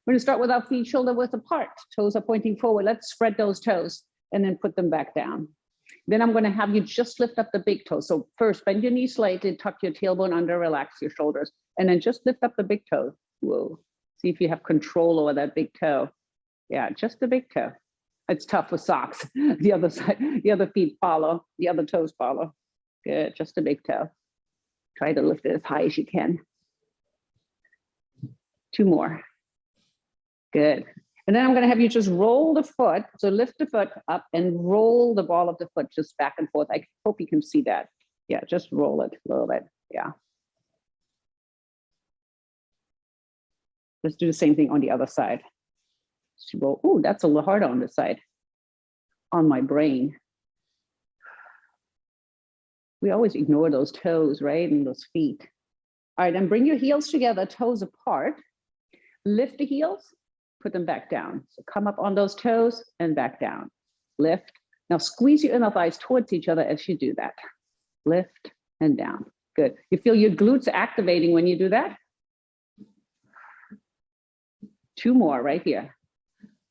We're gonna start with our feet shoulder width apart. Toes are pointing forward. Let's spread those toes and then put them back down. Then I'm gonna have you just lift up the big toe. So first, bend your knees slightly, tuck your tailbone under, relax your shoulders, and then just lift up the big toe. Whoa, see if you have control over that big toe. Yeah, just the big toe. It's tough with socks. The other side, the other feet follow, the other toes follow. Good, just the big toe. Try to lift it as high as you can. 2 more. Good. And then I'm going to have you just roll the foot. So lift the foot up and roll the ball of the foot just back and forth. I hope you can see that. Yeah, just roll it a little bit. Yeah. Let's do the same thing on the other side. Roll. Oh, that's a little harder on this side. On my brain. We always ignore those toes, right? And those feet. All right, then bring your heels together, toes apart. Lift the heels. Put them back down. So come up on those toes and back down. Lift. Now squeeze your inner thighs towards each other as you do that. Lift and down. Good. You feel your glutes activating when you do that? 2 more right here.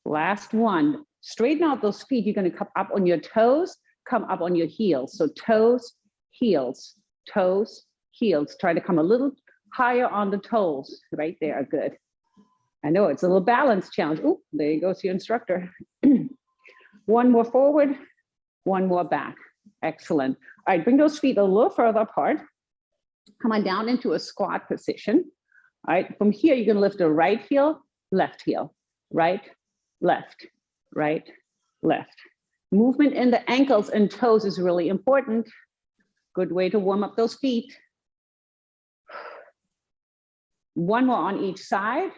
Last one. Straighten out those feet. You're going to come up on your toes, come up on your heels. So toes, heels, toes, heels. Try to come a little higher on the toes. Right there. Good. I know it's a little balance challenge. Oh, there goes your instructor. 1 more forward, 1 more back. Excellent. All right, bring those feet a little further apart. Come on down into a squat position. All right, from here, you're gonna lift the right heel, left heel, right, left, right, left. Movement in the ankles and toes is really important. Good way to warm up those feet. 1 more on each side.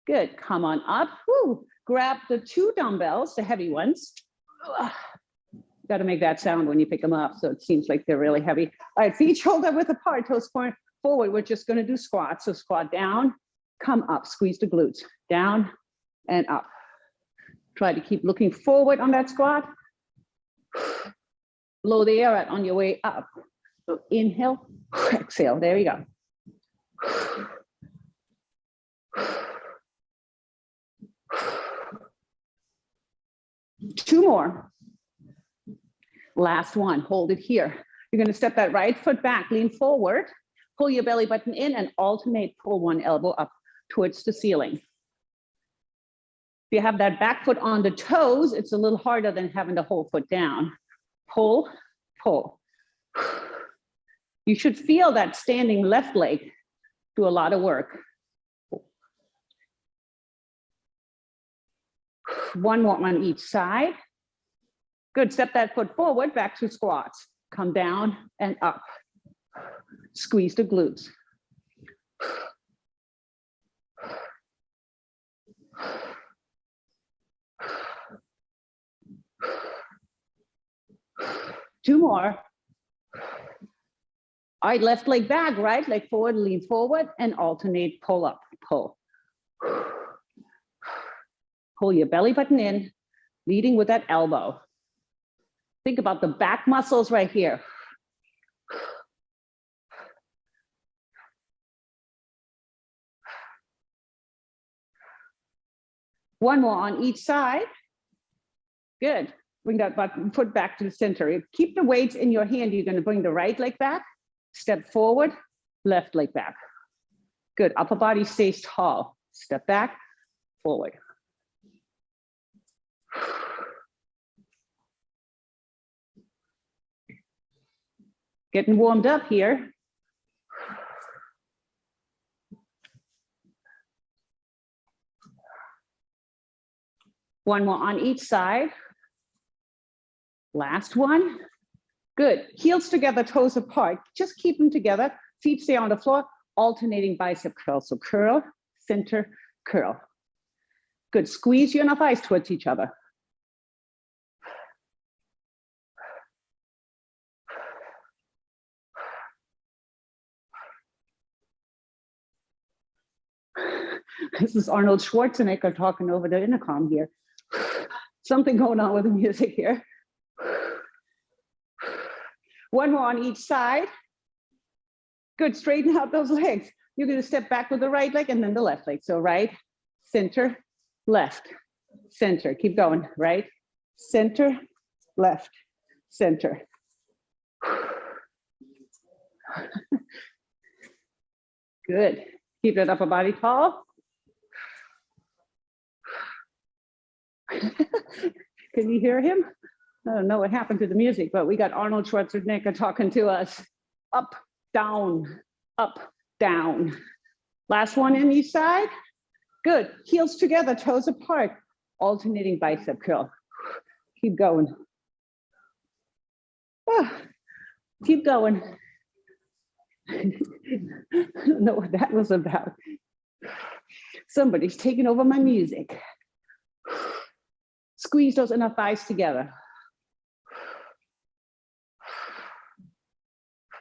Good, come on up. Woo. Grab the 2 dumbbells, the heavy ones. Got to make that sound when you pick them up, so it seems like they're really heavy. All right, feet shoulder width apart, toes point forward. We're just going to do squats. So squat down, come up, squeeze the glutes, down and up. Try to keep looking forward on that squat. Blow the air out on your way up. So inhale, exhale. There we go. 2 more. Last one, hold it here. You're going to step that right foot back, lean forward, pull your belly button in and alternate, pull one elbow up towards the ceiling. If you have that back foot on the toes, it's a little harder than having the whole foot down. Pull, pull. You should feel that standing left leg do a lot of work. 1 more on each side. Good, step that foot forward, back to squats. Come down and up. Squeeze the glutes. Two more. All right, left leg back, right leg forward, lean forward, and alternate, pull up, pull. Pull your belly button in, leading with that elbow. Think about the back muscles right here. One more on each side. Good. Bring that foot back to the center. Keep the weights in your hand. You're going to bring the right leg back, step forward, left leg back. Good. Upper body stays tall. Step back, forward. Getting warmed up here. One more on each side. Last one. Good. Heels together, toes apart. Just keep them together. Feet stay on the floor. Alternating bicep curls. So curl, center, curl. Good. Squeeze your inner thighs towards each other. This is Arnold Schwarzenegger talking over the intercom here. Something going on with the music here. One more on each side. Good, straighten out those legs. You're going to step back with the right leg and then the left leg. So right, center, left, center. Keep going, right? Center, left, center. Good. Keep that upper body tall. Can you hear him? I don't know what happened to the music, but we got Arnold Schwarzenegger talking to us. Up, down, up, down. Last one in each side. Good. Heels together, toes apart. Alternating bicep curl. Keep going. Ah, keep going. I don't know what that was about. Somebody's taking over my music. Squeeze those inner thighs together.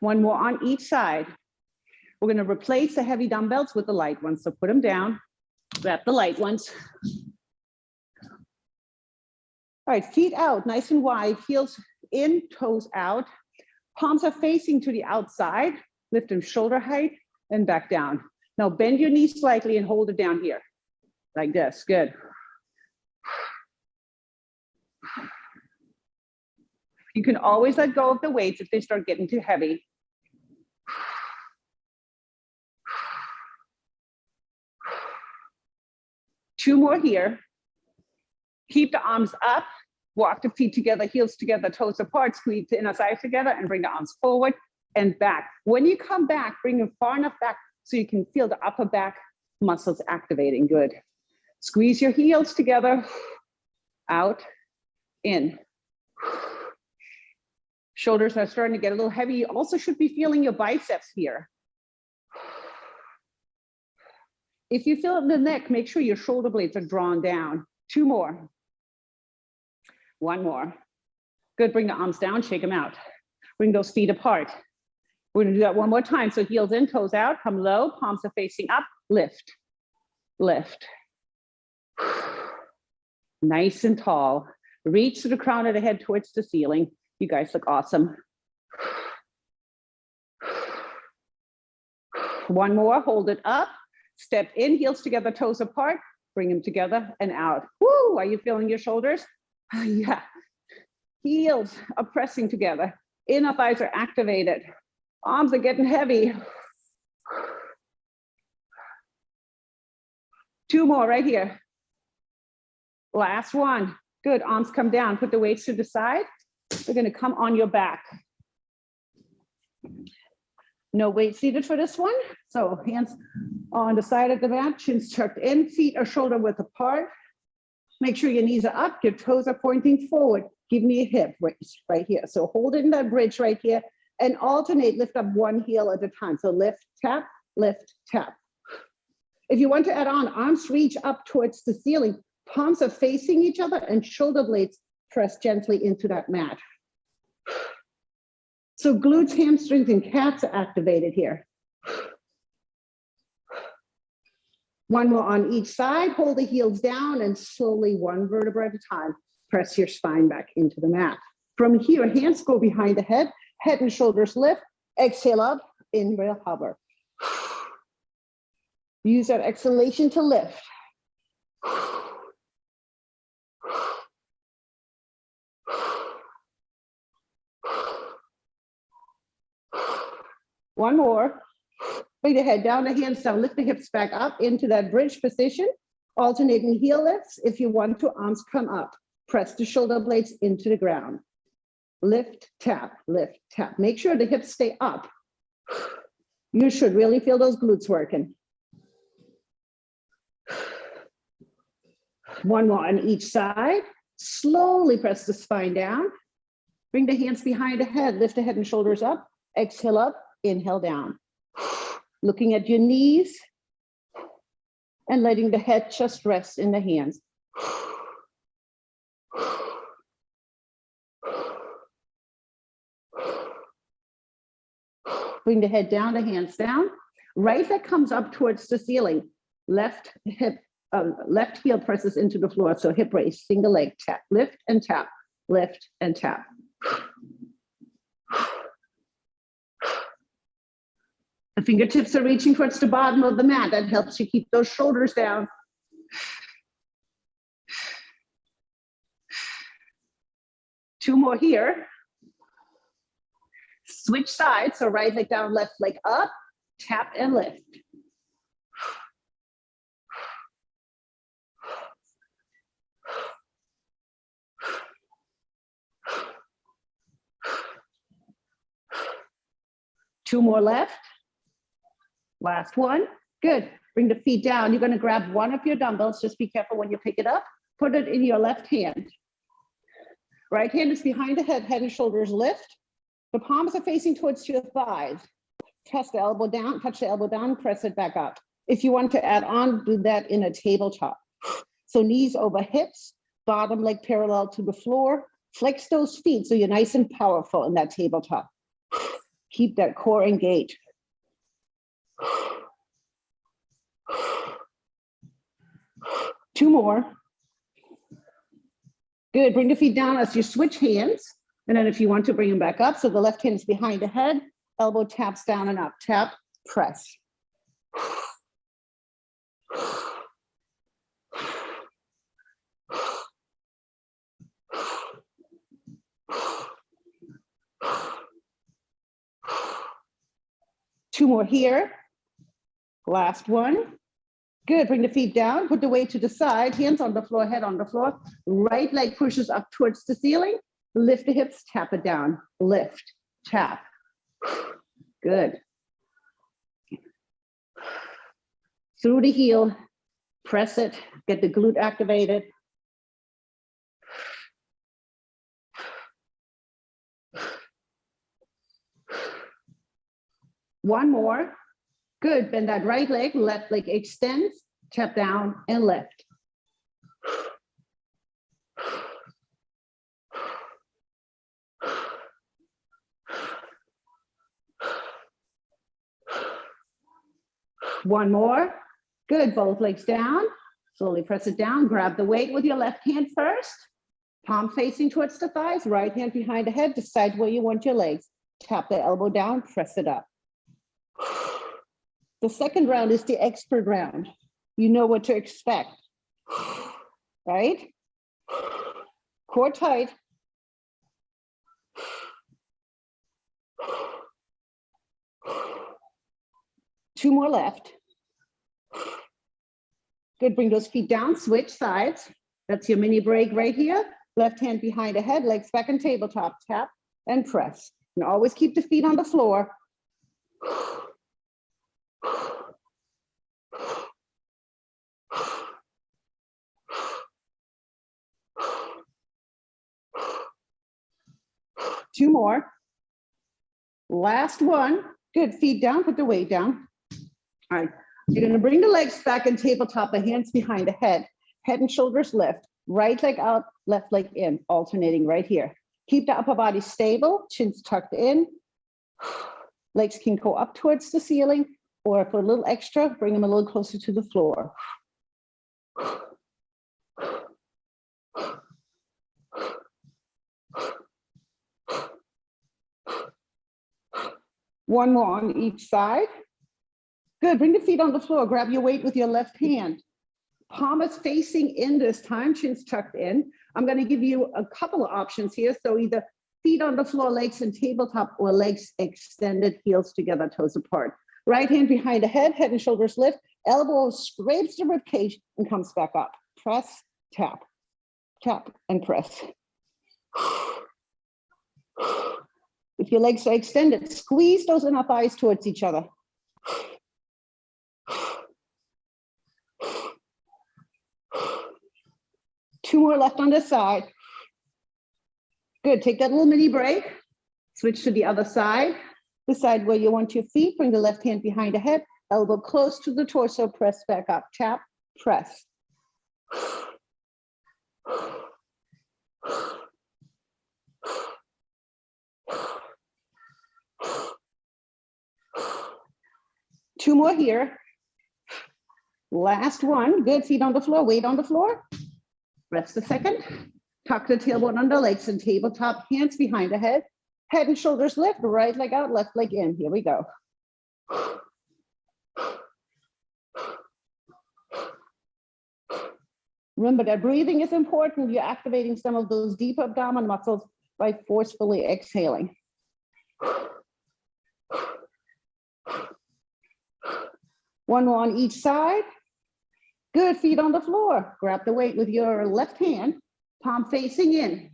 One more on each side. We're going to replace the heavy dumbbells with the light ones. So put them down, grab the light ones. All right, feet out, nice and wide, heels in, toes out. Palms are facing to the outside. Lift them shoulder height and back down. Now bend your knees slightly and hold it down here. Like this, good. You can always let go of the weights if they start getting too heavy. Two more here. Keep the arms up, walk the feet together, heels together, toes apart, squeeze the inner thighs together and bring the arms forward and back. When you come back, bring them far enough back so you can feel the upper back muscles activating, good. Squeeze your heels together, out, in. Shoulders are starting to get a little heavy. You also should be feeling your biceps here. If you feel it in the neck, make sure your shoulder blades are drawn down. Two more. One more. Good, bring the arms down, shake them out. Bring those feet apart. We're gonna do that one more time. So heels in, toes out, come low, palms are facing up, lift, lift. Nice and tall. Reach to the crown of the head towards the ceiling. You guys look awesome. One more, hold it up. Step in, heels together, toes apart. Bring them together and out. Woo, are you feeling your shoulders? Yeah. Heels are pressing together. Inner thighs are activated. Arms are getting heavy. Two more right here. Last one. Good, arms come down. Put the weights to the side. We're gonna come on your back. No weight seated for this one. So hands on the side of the mat, chins tucked in, feet are shoulder width apart. Make sure your knees are up, your toes are pointing forward. Give me a hip raise right here. So hold it in that bridge right here and alternate, lift up one heel at a time. So lift, tap, lift, tap. If you want to add on, arms reach up towards the ceiling. Palms are facing each other and shoulder blades press gently into that mat. So glutes, hamstrings, and calves are activated here. One more on each side. Hold the heels down and slowly one vertebra at a time. Press your spine back into the mat. From here, hands go behind the head and shoulders lift. Exhale up, inhale, hover. Use that exhalation to lift. One more. Bring the head down, the hands down, lift the hips back up into that bridge position. Alternating heel lifts. If you want to, arms come up. Press the shoulder blades into the ground. Lift, tap, lift, tap. Make sure the hips stay up. You should really feel those glutes working. One more on each side. Slowly press the spine down. Bring the hands behind the head, lift the head and shoulders up. Exhale up, inhale down. Looking at your knees and letting the head just rest in the hands. Bring the head down, the hands down. Right leg comes up towards the ceiling. Left heel presses into the floor. So hip raise, single leg, tap, lift and tap, lift and tap. The fingertips are reaching towards the bottom of the mat. That helps you keep those shoulders down. 2 more here. Switch sides, so right leg down, left leg up, tap and lift. Two more left. Last one. Good. Bring the feet down. You're going to grab one of your dumbbells. Just be careful when you pick it up. Put it in your left hand. Right hand is behind the head, head and shoulders lift. The palms are facing towards your thighs. Press the elbow down, touch the elbow down, press it back up. If you want to add on, do that in a tabletop. So knees over hips, bottom leg parallel to the floor. Flex those feet so you're nice and powerful in that tabletop. Keep that core engaged. Two more. Good, bring the feet down as you switch hands. And then if you want to bring them back up, so the left hand is behind the head, elbow taps down and up, tap, press. Two more here. Last one. Good, bring the feet down, put the weight to the side, hands on the floor, head on the floor. Right leg pushes up towards the ceiling. Lift the hips, tap it down. Lift, tap. Good. Through the heel, press it, get the glute activated. One more. Good, bend that right leg, left leg extends, tap down and lift. One more. Good, both legs down. Slowly press it down, grab the weight with your left hand first. Palm facing towards the thighs, right hand behind the head, decide where you want your legs. Tap the elbow down, press it up. The second round is the expert round. You know what to expect, right? Core tight. Two more left. Good, bring those feet down, switch sides. That's your mini break right here. Left hand behind the head, legs back and tabletop, tap and press. And always keep the feet on the floor. Two more. Last one. Good, feet down, put the weight down. All right, you're gonna bring the legs back and tabletop, the hands behind the head and shoulders lift, right leg out, left leg in, alternating right here. Keep the upper body stable, chins tucked in. Legs can go up towards the ceiling, or for a little extra, bring them a little closer to the floor. One more on each side. Good, bring the feet on the floor, grab your weight with your left hand. Palm is facing in this time, chins tucked in. I'm gonna give you a couple of options here. So either feet on the floor, legs in tabletop, or legs extended, heels together, toes apart. Right hand behind the head and shoulders lift, elbow scrapes the rib cage and comes back up. Press, tap, tap, and press. If your legs are extended, squeeze those inner thighs towards each other. Two more left on this side. Good, take that little mini break. Switch to the other side. Decide where you want your feet. Bring the left hand behind the head, elbow close to the torso, press back up, tap, press. Two more here. Last one. Good, feet on the floor, weight on the floor. Rest a second. Tuck the tailbone under legs and tabletop, hands behind the head and shoulders lift, right leg out, left leg in. Here we go. Remember that breathing is important. You're activating some of those deep abdominal muscles by forcefully exhaling. One more on each side. Good, feet on the floor. Grab the weight with your left hand, palm facing in.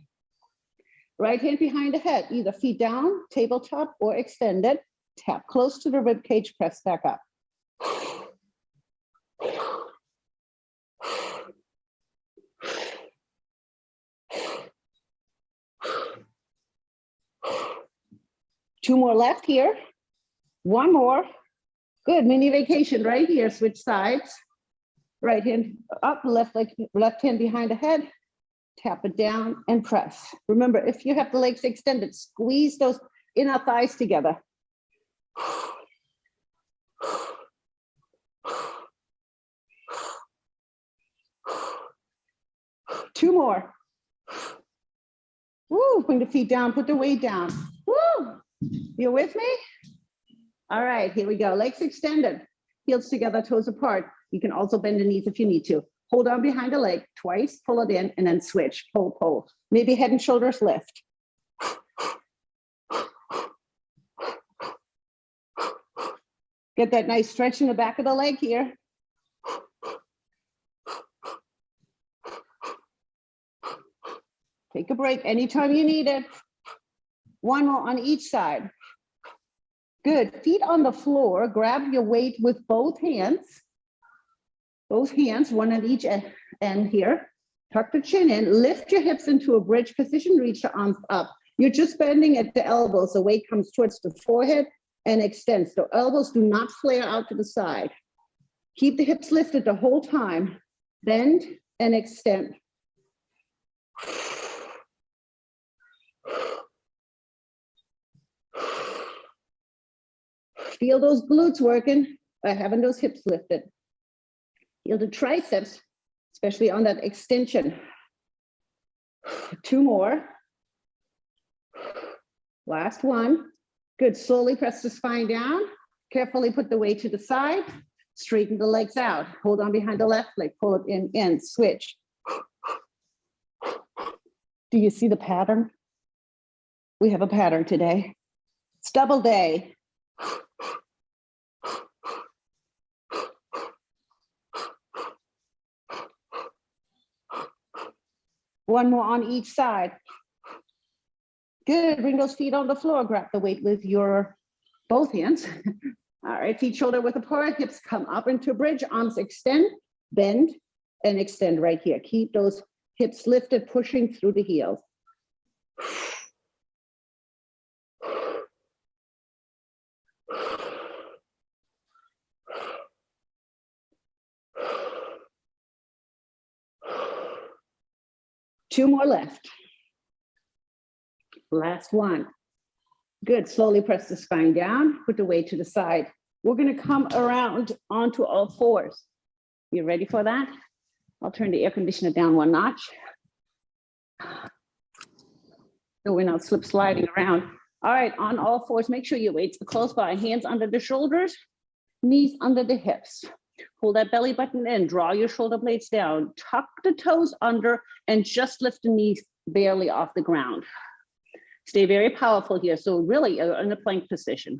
Right hand behind the head, either feet down, tabletop, or extended. Tap close to the rib cage, press back up. Two more left here. One more. Good, mini vacation right here. Switch sides. Right hand up, left hand behind the head. Tap it down and press. Remember, if you have the legs extended, squeeze those inner thighs together. Two more. Woo, bring the feet down, put the weight down. Woo, you with me? All right, here we go. Legs extended, heels together, toes apart. You can also bend the knees if you need to. Hold on behind the leg twice, pull it in, and then switch, pull, pull. Maybe head and shoulders lift. Get that nice stretch in the back of the leg here. Take a break anytime you need it. One more on each side. Good, feet on the floor. Grab your weight with both hands. Both hands, one at each end here. Tuck the chin in, lift your hips into a bridge position, reach the arms up. You're just bending at the elbows. The weight comes towards the forehead and extends. The elbows do not flare out to the side. Keep the hips lifted the whole time. Bend and extend. Feel those glutes working by having those hips lifted. Feel the triceps, especially on that extension. Two more. Last one. Good, slowly press the spine down. Carefully put the weight to the side. Straighten the legs out. Hold on behind the left leg, pull it in, switch. Do you see the pattern? We have a pattern today. It's double day. One more on each side. Good, bring those feet on the floor. Grab the weight with your both hands. All right, feet shoulder width apart, hips come up into a bridge, arms extend, bend, and extend right here. Keep those hips lifted, pushing through the heels. Two more left. Last one. Good, slowly press the spine down, put the weight to the side. We're gonna come around onto all fours. You ready for that? I'll turn the air conditioner down one notch. So we're not slip sliding around. All right, on all fours, make sure your weights are close by. Hands under the shoulders, knees under the hips. Pull that belly button in, draw your shoulder blades down, tuck the toes under, and just lift the knees barely off the ground. Stay very powerful here. So really in a plank position.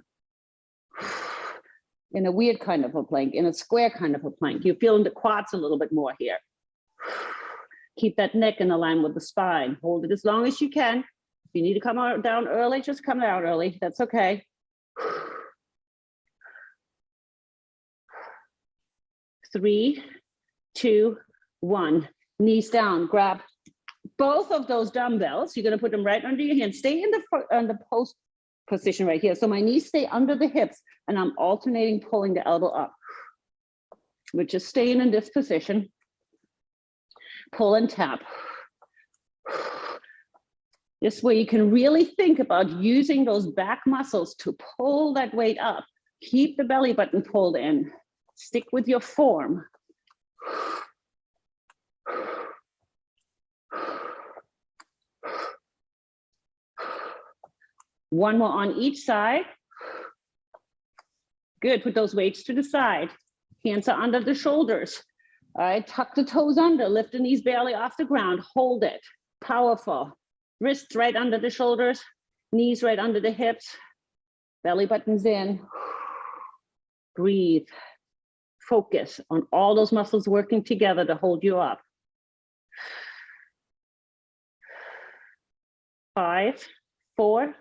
In a weird kind of a plank, in a square kind of a plank. You're feeling the quads a little bit more here. Keep that neck in line with the spine. Hold it as long as you can. If you need to come down early, just come down early. That's okay. 3, 2, 1. Knees down. Grab both of those dumbbells. You're going to put them right under your hand. Stay in the post position right here. So my knees stay under the hips, and I'm alternating pulling the elbow up. We're just staying in this position. Pull and tap. This way you can really think about using those back muscles to pull that weight up. Keep the belly button pulled in. Stick with your form. One more on each side. Good, put those weights to the side. Hands are under the shoulders. All right, tuck the toes under, lift the knees barely off the ground. Hold it, powerful. Wrists right under the shoulders, knees right under the hips, belly buttons in. Breathe. Focus on all those muscles working together to hold you up. 5, 4,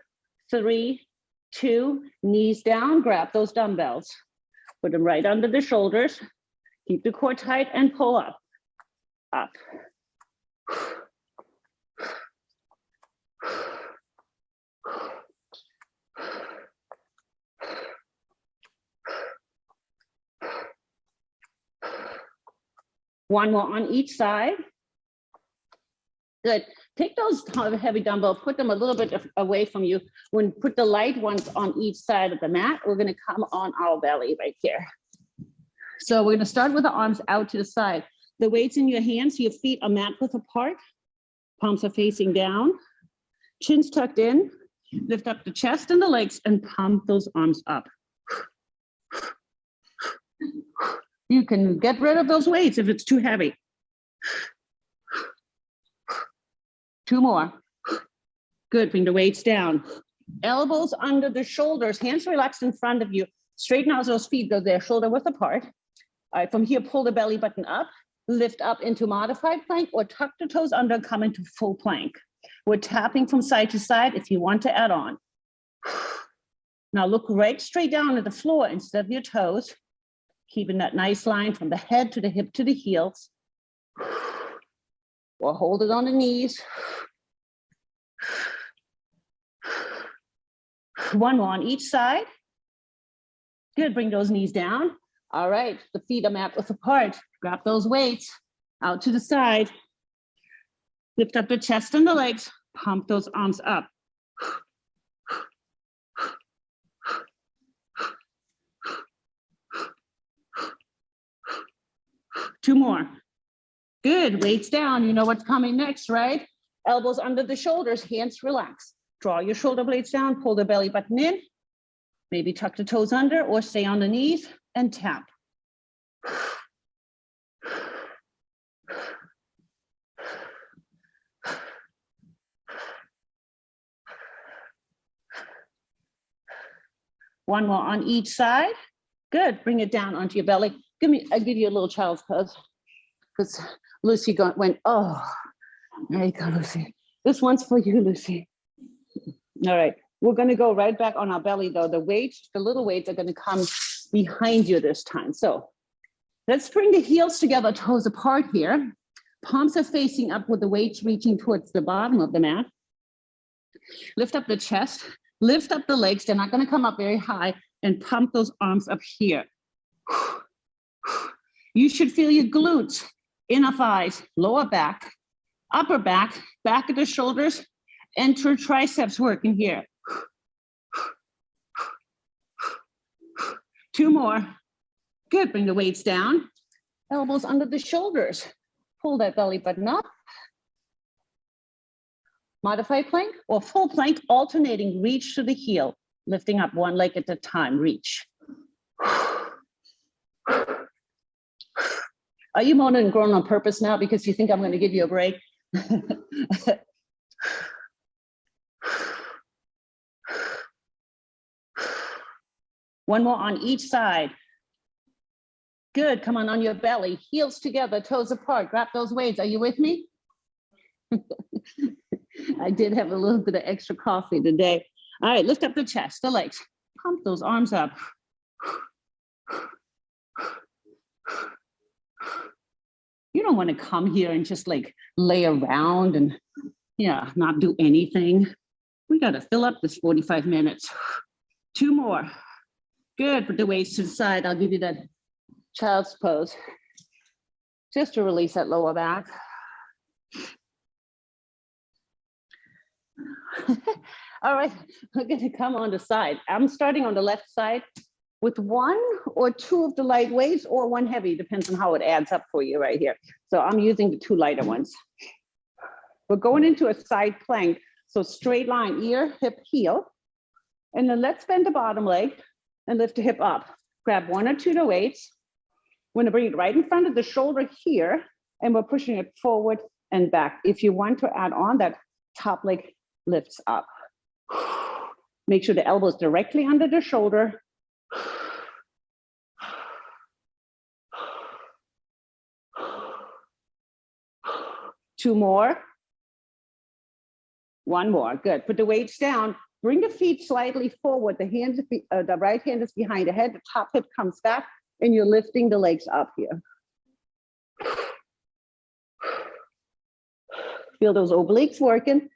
3, 2, knees down, grab those dumbbells. Put them right under the shoulders. Keep the core tight and pull up, up. One more on each side. Good. Take those heavy dumbbells, put them a little bit away from you. When put the light ones on each side of the mat, we're going to come on our belly right here. So we're going to start with the arms out to the side. The weights in your hands, your feet are mat width apart. Palms are facing down. Chin's tucked in. Lift up the chest and the legs and pump those arms up. You can get rid of those weights if it's too heavy. 2 more. Good, bring the weights down. Elbows under the shoulders, hands relaxed in front of you. Straighten out those feet, go there, shoulder width apart. All right, from here, pull the belly button up, lift up into modified plank or tuck the toes under, come into full plank. We're tapping from side to side if you want to add on. Now look right straight down at the floor instead of your toes, keeping that nice line from the head to the hip to the heels. Or hold it on the knees. 1 more on each side. Good, bring those knees down. All right, the feet are mat width apart. Grab those weights out to the side. Lift up the chest and the legs. Pump those arms up. Two more. Good, weights down. You know what's coming next, right? Elbows under the shoulders, hands relax. Draw your shoulder blades down, pull the belly button in. Maybe tuck the toes under or stay on the knees and tap. One more on each side. Good, bring it down onto your belly. I'll give you a little child's pose. Because Lucy went, oh, there you go, Lucy. This one's for you, Lucy. All right, we're gonna go right back on our belly though. The weights, the little weights are gonna come behind you this time. So let's bring the heels together, toes apart here. Palms are facing up with the weights reaching towards the bottom of the mat. Lift up the chest, lift up the legs. They're not gonna come up very high, and pump those arms up here. You should feel your glutes, inner thighs, lower back, upper back, back of the shoulders, enter triceps working here. 2 more. Good, bring the weights down. Elbows under the shoulders. Pull that belly button up. Modified plank or full plank, alternating, reach to the heel, lifting up one leg at a time, reach. Are you moaning and groaning on purpose now because you think I'm going to give you a break? One more on each side. Good, come on your belly, heels together, toes apart, grab those weights. Are you with me? I did have a little bit of extra coffee today. All right, lift up the chest, the legs, pump those arms up. You don't want to come here and just like lay around and not do anything. We got to fill up this 45 minutes. 2 more. Good, put the weights to the side. I'll give you that child's pose just to release that lower back. All right, we're going to come on the side. I'm starting on the left side with 1 or 2 of the light weights or 1 heavy, depends on how it adds up for you right here. So I'm using the 2 lighter ones. We're going into a side plank. So straight line, ear, hip, heel. And then let's bend the bottom leg and lift the hip up. Grab 1 or 2 of the weights. We're gonna bring it right in front of the shoulder here, and we're pushing it forward and back. If you want to add on that top leg lifts up. Make sure the elbows directly under the shoulder. Two more. One more, good. Put the weights down. Bring the feet slightly forward. The right hand is behind the head. The top hip comes back, and you're lifting the legs up here. Feel those obliques working.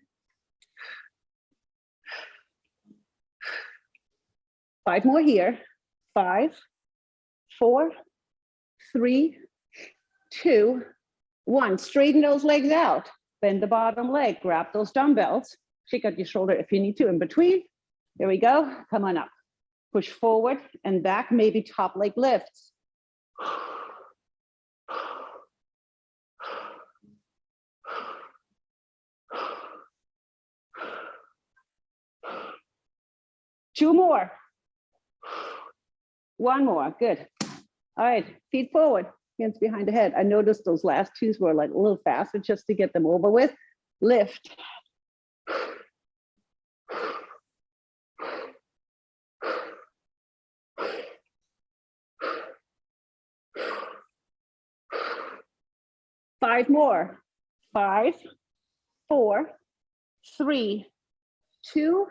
5 more here. 5, 4, 3, 2, 1. Straighten those legs out. Bend the bottom leg. Grab those dumbbells. Shake out your shoulder if you need to in between. There we go. Come on up. Push forward and back, maybe top leg lifts. Two more. One more. Good. All right. Feet forward. Hands behind the head. I noticed those last twos were like a little faster just to get them over with. Lift. Five more. 5, 4, 3, 2,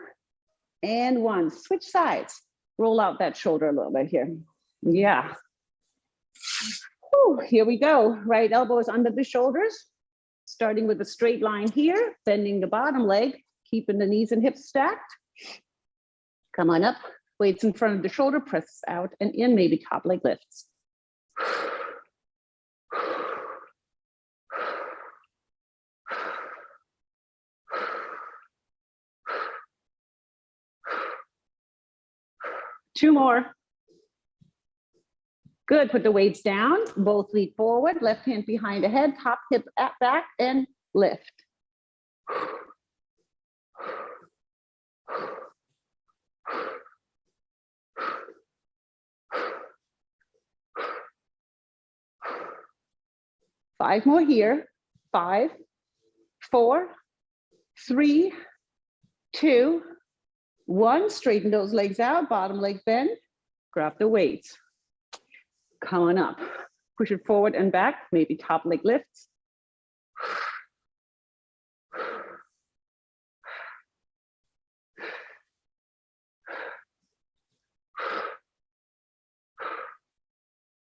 and 1. Switch sides. Roll out that shoulder a little bit here. Yeah. Whew, here we go. Right elbow is under the shoulders. Starting with a straight line here. Bending the bottom leg. Keeping the knees and hips stacked. Come on up. Weights in front of the shoulder. Press out and in. Maybe top leg lifts. Two more. Good, put the weights down, both feet forward, left hand behind the head, top hip back and lift. Five more here. 5, 4, 3, 2, 1. Straighten those legs out, bottom leg bend, grab the weights. Come on up. Push it forward and back, maybe top leg lifts.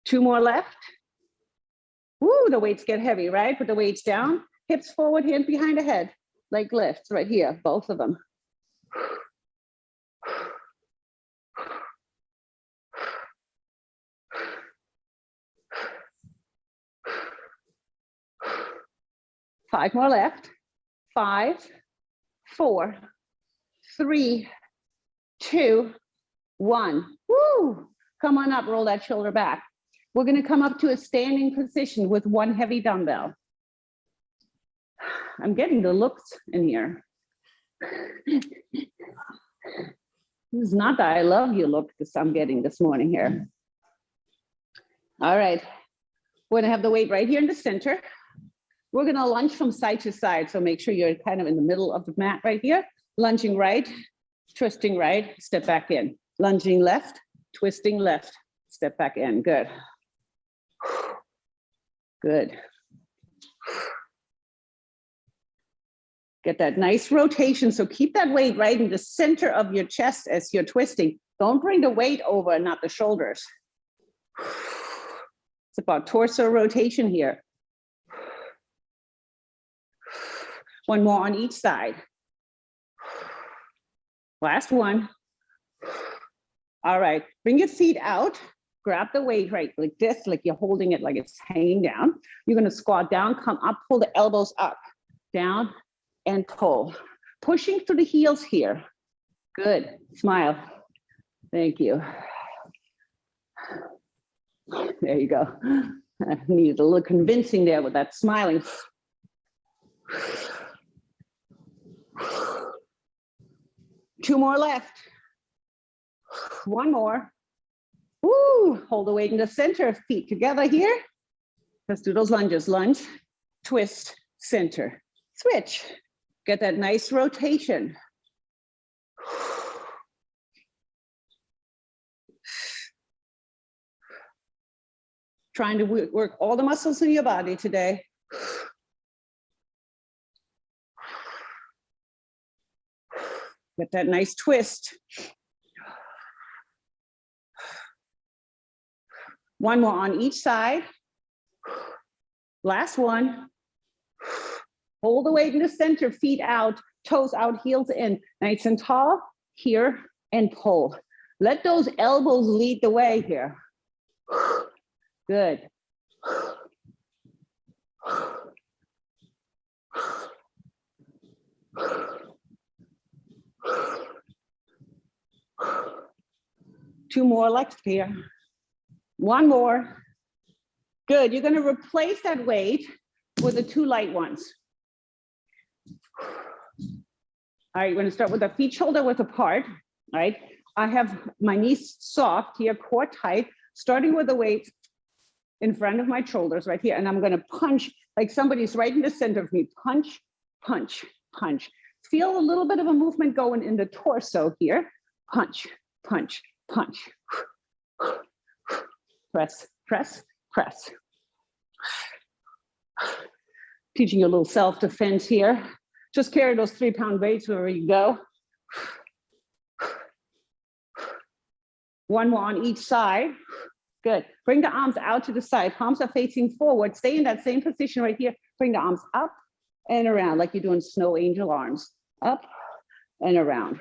Two more left. Woo, the weights get heavy, right? Put the weights down, hips forward, hand behind the head. Leg lifts right here, both of them. Five more left. 5, 4, 3, 2, 1. Woo! Come on up, roll that shoulder back. We're going to come up to a standing position with one heavy dumbbell. I'm getting the looks in here. This is not the I love you look that I'm getting this morning here. All right. We're going to have the weight right here in the center. We're going to lunge from side to side. So make sure you're kind of in the middle of the mat right here. Lunging right, twisting right, step back in. Lunging left, twisting left, step back in. Good. Good. Get that nice rotation. So keep that weight right in the center of your chest as you're twisting. Don't bring the weight over, not the shoulders. It's about torso rotation here. One more on each side. Last one. All right, bring your feet out. Grab the weight right like this, like you're holding it like it's hanging down. You're gonna squat down, come up, pull the elbows up, down and pull. Pushing through the heels here. Good, smile. Thank you. There you go. I needed a little convincing there with that smiling. Two more left. One more. Woo! Hold the weight in the center, feet together here. Let's do those lunges. Lunge, twist, center, switch. Get that nice rotation. Trying to work all the muscles in your body today. Get that nice twist. One more on each side. Last one. Hold the weight in the center, feet out, toes out, heels in. Nice and tall, here, and pull. Let those elbows lead the way here. Good. Two more legs here. One more. Good. You're going to replace that weight with the two light ones. All right, you're going to start with the feet shoulder width apart. All right. I have my knees soft here, core tight, starting with the weight in front of my shoulders right here. And I'm going to punch like somebody's right in the center of me. Punch, punch, punch. Feel a little bit of a movement going in the torso here. Punch, punch, punch. Press, press, press. Teaching you a little self-defense here. Just carry those 3-pound weights wherever you go. One more on each side. Good. Bring the arms out to the side. Palms are facing forward. Stay in that same position right here. Bring the arms up and around like you're doing snow angel arms. Up and around.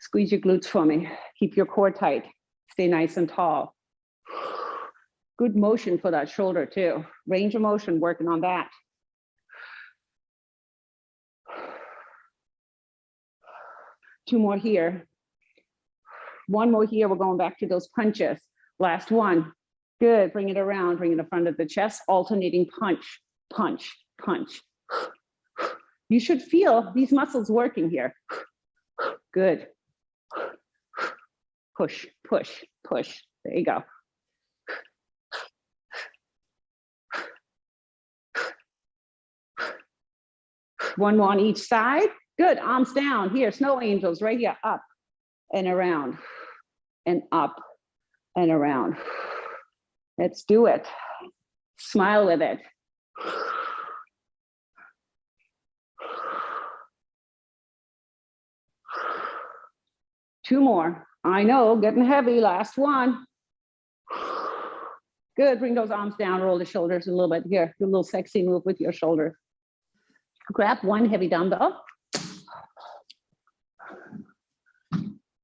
Squeeze your glutes for me. Keep your core tight. Stay nice and tall. Good motion for that shoulder too. Range of motion, working on that. Two more here. One more here. We're going back to those punches. Last one. Good. Bring it around. Bring it in front of the chest. Alternating punch, punch, punch. You should feel these muscles working here. Good. Push, push, push. There you go. One more on each side. Good. Arms down. Here, snow angels right here. Up and around and up and around. Let's do it. Smile with it. Two more. I know, getting heavy. Last one. Good. Bring those arms down. Roll the shoulders a little bit. Here, do a little sexy move with your shoulders. Grab one heavy dumbbell.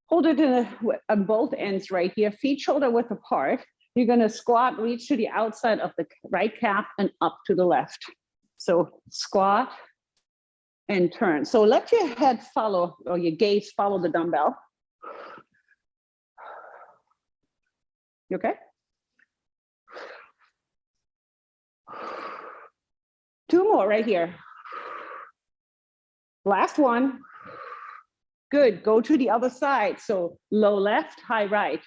Hold it on both ends right here. Feet shoulder width apart. You're going to squat, reach to the outside of the right calf and up to the left. So squat and turn. So let your head follow, or your gaze follow the dumbbell. You okay? Two more right here. Last one. Good. Go to the other side. So low left, high right.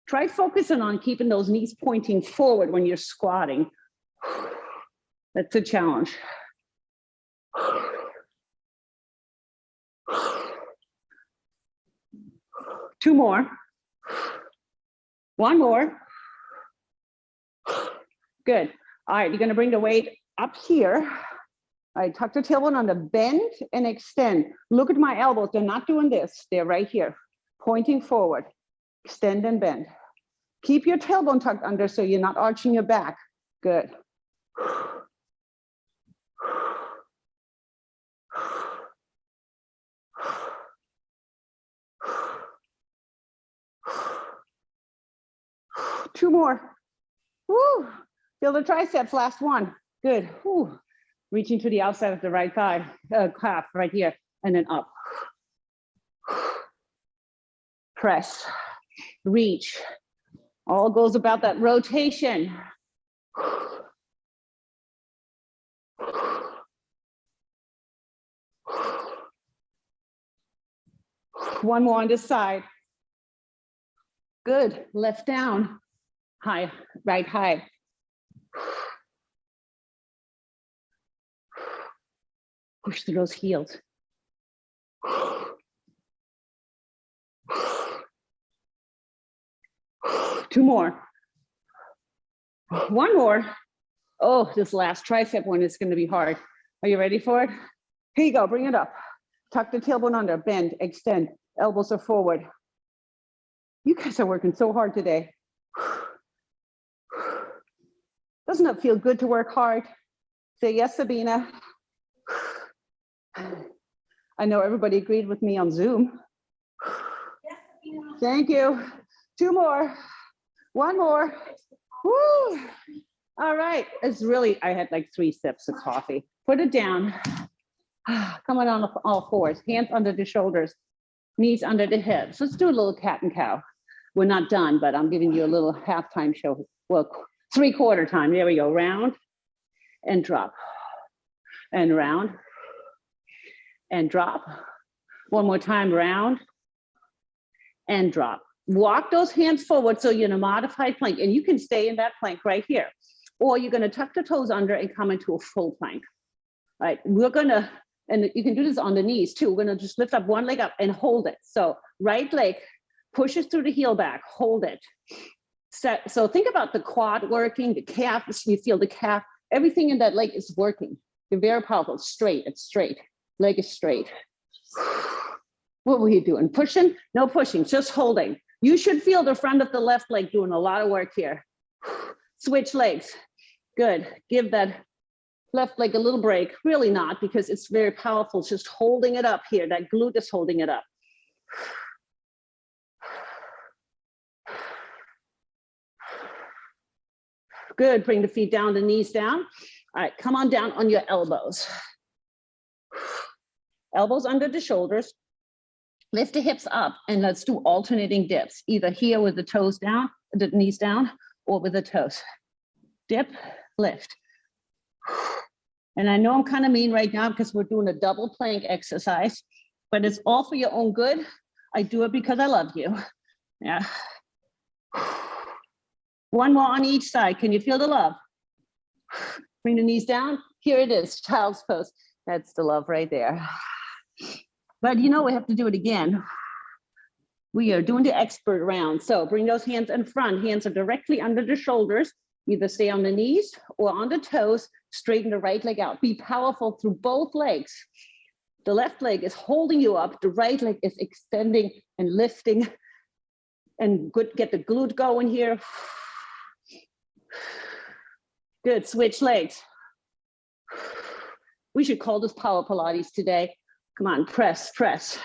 Try focusing on keeping those knees pointing forward when you're squatting. That's a challenge. Two more. One more. Good. All right, you're going to bring the weight up here. All right, tuck the tailbone under, bend and extend. Look at my elbows. They're not doing this. They're right here, pointing forward. Extend and bend. Keep your tailbone tucked under so you're not arching your back. Good. Two more. Woo. Feel the triceps, last one. Good. Woo. Reaching to the outside of the right thigh, calf right here, and then up. Press, reach. All goes about that rotation. One more on this side. Good. Left down, high, right high. Push through those heels. Two more. One more. Oh, this last tricep one is going to be hard. Are you ready for it? Here you go. Bring it up. Tuck the tailbone under. Bend. Extend. Elbows are forward. You guys are working so hard today. Doesn't it feel good to work hard? Say yes, Sabina. I know everybody agreed with me on Zoom. Yes, Sabina. Thank you. Two more. One more. Woo. All right. It's really, I had like 3 sips of coffee. Put it down. Come on all fours. Hands under the shoulders. Knees under the hips. Let's do a little cat and cow. We're not done, but I'm giving you a little halftime show. Well, 3/4 time. There we go. Round and drop. And round and drop. One more time. Round and drop. Walk those hands forward so you're in a modified plank, and you can stay in that plank right here. Or you're going to tuck the toes under and come into a full plank. All right, we're going to, and you can do this on the knees too. We're going to just lift up one leg up and hold it. So right leg pushes through the heel back, hold it. So think about the quad working, the calf, you feel the calf, everything in that leg is working. You're very powerful, straight, it's straight. Leg is straight. What were you doing? Pushing? No pushing, just holding. You should feel the front of the left leg doing a lot of work here. Switch legs. Good. Give that left leg a little break. Really not, because it's very powerful. It's just holding it up here. That glute is holding it up. Good. Bring the feet down, the knees down. All right. Come on down on your elbows. Elbows under the shoulders. Lift the hips up, and let's do alternating dips, either here with the toes down, the knees down, or with the toes. Dip, lift. And I know I'm kind of mean right now because we're doing a double plank exercise, but it's all for your own good. I do it because I love you. Yeah. One more on each side. Can you feel the love? Bring the knees down. Here it is, child's pose. That's the love right there. But you know, we have to do it again. We are doing the expert round. So bring those hands in front. Hands are directly under the shoulders. Either stay on the knees or on the toes. Straighten the right leg out. Be powerful through both legs. The left leg is holding you up. The right leg is extending and lifting. And good, get the glute going here. Good, switch legs. We should call this power Pilates today. Come on, press, press.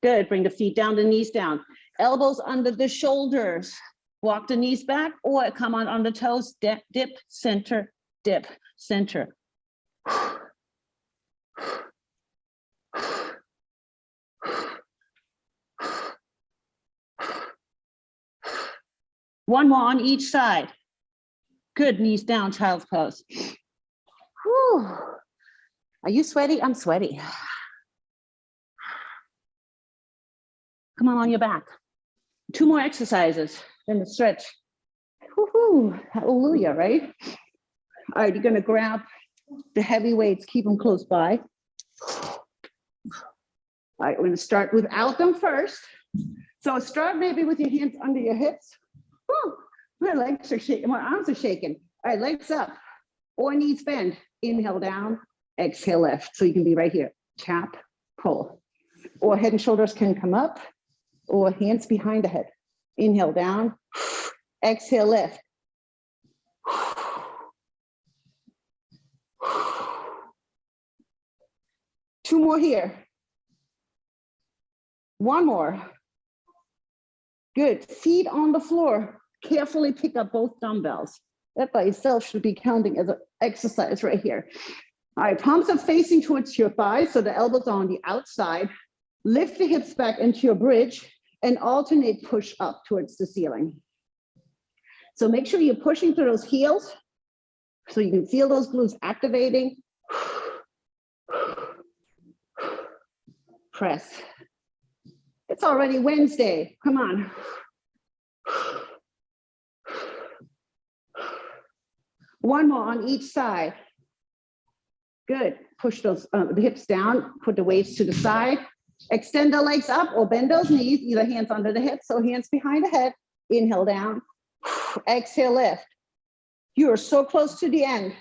Good, bring the feet down, the knees down. Elbows under the shoulders. Walk the knees back or come on the toes. Dip, dip, center, dip, center. One more on each side. Good, knees down, child's pose. Whew. Are you sweaty? I'm sweaty. Come on your back. 2 more exercises, then the stretch. Woohoo, hallelujah, right? All right, you're gonna grab the heavy weights, keep them close by. All right, we're gonna start without them first. So start maybe with your hands under your hips. Woo, my legs are shaking, my arms are shaking. All right, legs up or knees bend. Inhale down, exhale left. So you can be right here, tap, pull. Or head and shoulders can come up or hands behind the head. Inhale down, exhale lift. Two more here. One more. Good, feet on the floor. Carefully pick up both dumbbells. That by itself should be counting as an exercise right here. All right, palms are facing towards your thighs, so the elbows are on the outside. Lift the hips back into your bridge and alternate push up towards the ceiling. So make sure you're pushing through those heels so you can feel those glutes activating. Press. It's already Wednesday. Come on. One more on each side. Good. Push those the hips down, put the weights to the side. Extend the legs up or bend those knees, either hands under the hips or hands behind the head. Inhale down. Exhale, lift. You are so close to the end.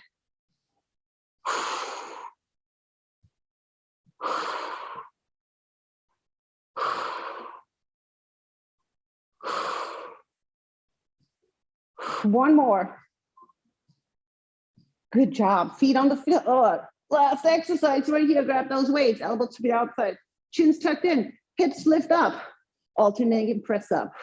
One more. Good job. Feet on the floor. Oh, last exercise right here. Grab those weights. Elbows to the outside. Chins tucked in. Hips lift up. Alternating press up.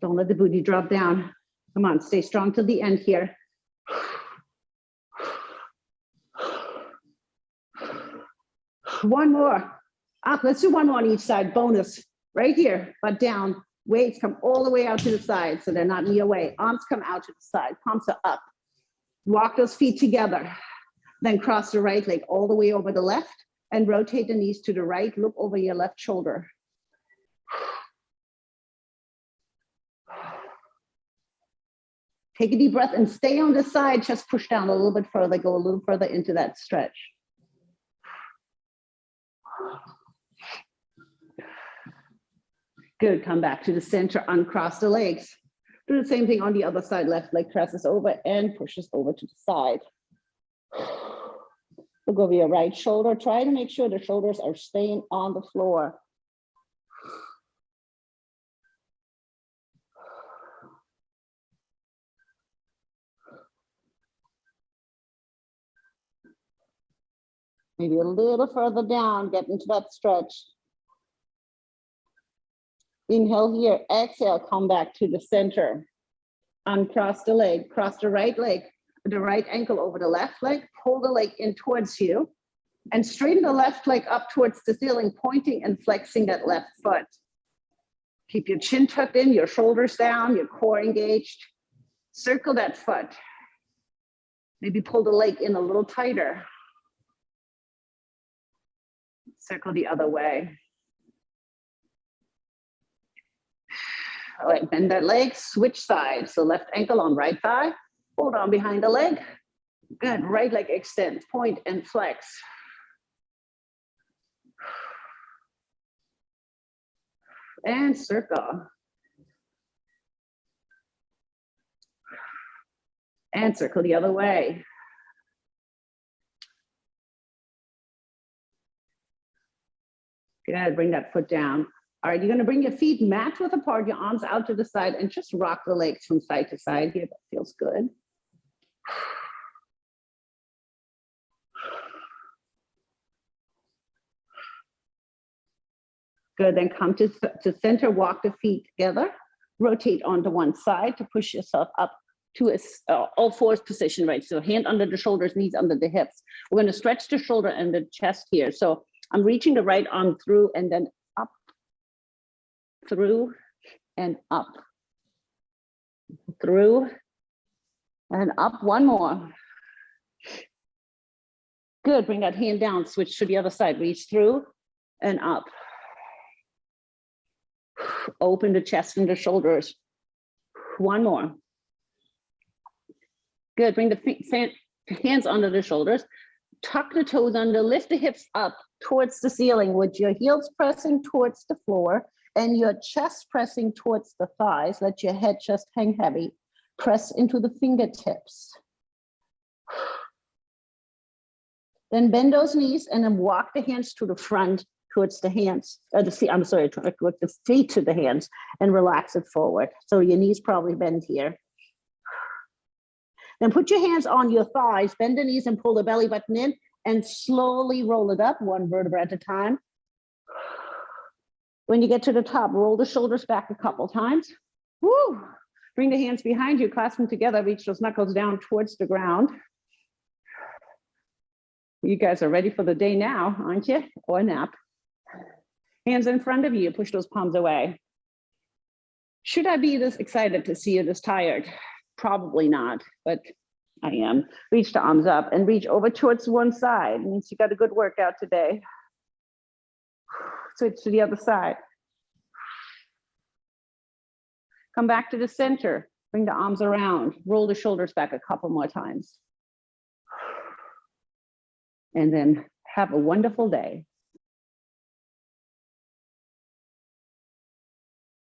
Don't let the booty drop down. Come on, stay strong till the end here. One more. Up. Let's do one more on each side. Bonus. Right here, but down. Weights come all the way out to the side, so they're not knee away. Arms come out to the side. Palms are up. Walk those feet together. Then cross the right leg all the way over the left and rotate the knees to the right. Look over your left shoulder. Take a deep breath and stay on the side. Just push down a little bit further. Go a little further into that stretch. Good. Come back to the center. Uncross the legs. Do the same thing on the other side. Left leg presses over and pushes over to the side. Look over your right shoulder. Try to make sure the shoulders are staying on the floor. Maybe a little further down. Get into that stretch. Inhale here, exhale, come back to the center. Uncross the leg, cross the right leg, the right ankle over the left leg, pull the leg in towards you, and straighten the left leg up towards the ceiling, pointing and flexing that left foot. Keep your chin tucked in, your shoulders down, your core engaged. Circle that foot. Maybe pull the leg in a little tighter. Circle the other way. All right, bend that leg, switch sides. So left ankle on right thigh, hold on behind the leg. Good, right leg extends, point and flex. And circle. And circle the other way. Good, bring that foot down. All right, you're gonna bring your feet mat width apart, your arms out to the side, and just rock the legs from side to side here. That feels good. Good, then come to center, walk the feet together, rotate onto one side to push yourself up to a all fours position, right? So hand under the shoulders, knees under the hips. We're gonna stretch the shoulder and the chest here. So I'm reaching the right arm through and then up, through and up, through and up. One more. Good, bring that hand down, switch to the other side, reach through and up. Open the chest and the shoulders. One more. Good, bring the hands under the shoulders, tuck the toes under, lift the hips up towards the ceiling with your heels pressing towards the floor and your chest pressing towards the thighs. Let your head just hang heavy. Press into the fingertips. Then bend those knees and then walk the hands to the front towards the hands, towards the feet to the hands and relax it forward. So your knees probably bend here. Then put your hands on your thighs, bend the knees and pull the belly button in and slowly roll it up one vertebra at a time. When you get to the top, roll the shoulders back a couple times. Woo! Bring the hands behind you, clasp them together, reach those knuckles down towards the ground. You guys are ready for the day now, aren't you? Or a nap. Hands in front of you, push those palms away. Should I be this excited to see you this tired? Probably not, but I am. Reach the arms up and reach over towards one side. It means you got a good workout today. Switch to the other side. Come back to the center. Bring the arms around. Roll the shoulders back a couple more times. And then have a wonderful day.